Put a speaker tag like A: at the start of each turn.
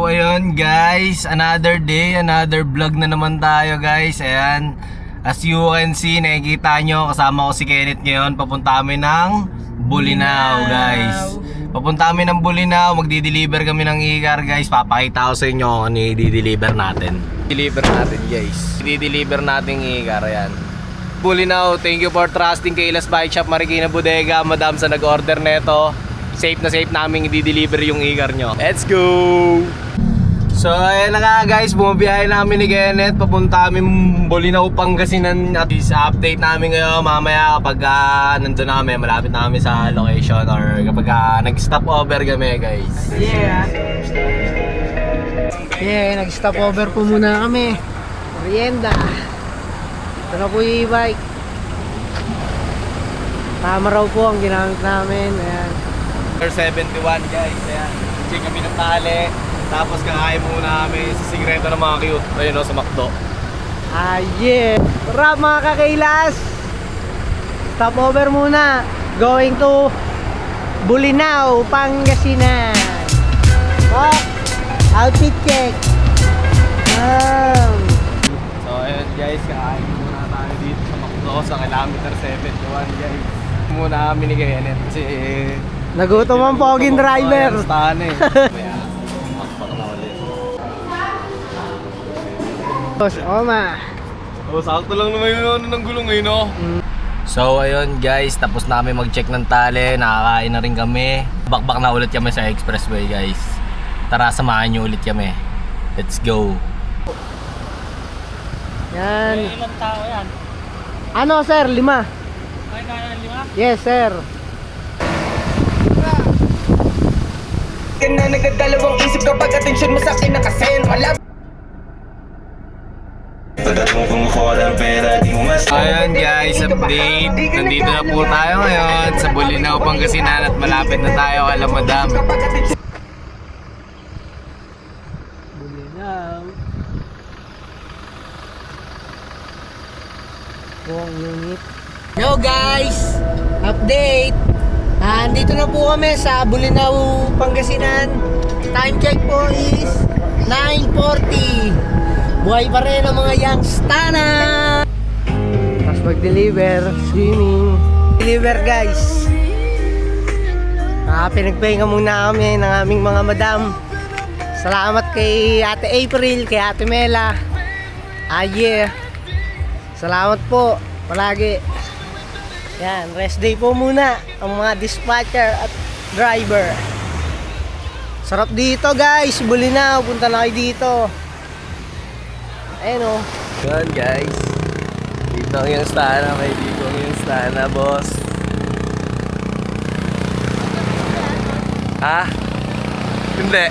A: ayun guys, another day, another vlog na naman tayo guys. Ayan, as you can see, nakikita nyo, kasama ko si Kenneth ngayon. Papunta kami ng Bolinao guys. Papunta kami ng Bolinao, magdi-deliver kami ng igar guys. Papakita ko sa inyo kung ano i-deliver natin. Deliver natin guys. I-deliver natin igar, ayan. Bolinao, thank you for trusting kay Ilas Bike Shop, Marikina Bodega, madam sa nag-order neto. Safe na safe namin i-deliver yung igar nyo. Let's go! So ayan na nga guys, bumabiyahe namin ni Kenneth. Papunta kami Bolinao, Pangasinan. At update namin ngayon mamaya kapag nandun na kami, malapit na kami sa location. Or kapag nag-stop over kami guys.
B: Yeah, nag-stop over po muna kami. Merienda. Ito na po yung e-bike. Tama raw po ang ginamit namin. Ayan.
A: 71 guys, ayan. Check kami ng tali. Tapos kakain muna kami sa sikreto ng mga cute. Ayun o, sa McDo.
B: Yeah. Tara mga kakailas. Stop over muna. Going to Bolinao, Pangasinan. Oh, outfit check.
A: So ayun guys, kakain muna tayo dito sa McDo sa kilometer 71 guys. Muna kami ni Kenneth kasi
B: nagutom ang poging driver.
A: Tahan eh. Makpak na ulit.
B: Boss Oma.
A: Oh, sakto lang naman yun ano ng gulong eh, no? So ayun guys, tapos na kami mag-check ng tali. Nakakain na rin kami. Bakbak na ulit kami sa expressway guys. Tara, samahan nyo ulit kami. Let's go.
B: Yan.
C: Ilang tao yan?
B: Ano sir? 5?
C: Ay, kaya 5?
B: Yes sir.
D: Na nagdadalawang isip kapag atensyon mo sa akin nakasend. Wala.
A: Ayan guys, update. Nandito na po tayo ngayon sa Bolinao, Pangasinan at malapit na tayo kay madam.
B: Bolinao. Buong unit. Hello guys! Update! Andito na po kami sa Bolinao, Pangasinan. Time check po is 9:40. Buhay pa rin ang mga youngstana. Tapos mag-deliver, swimming. Deliver guys. Pinagpahinga muna kami ng aming mga madam. Salamat kay Ate April, kay Ate Mela. Yeah. Salamat po palagi. Yan, rest day po muna ang mga dispatcher at driver. Sarap dito guys, Bolinao, punta na kayo dito. Ayun o.
A: Ayan guys, dito ang yung stana, may dito ang yung stana boss. Ha? Hindi.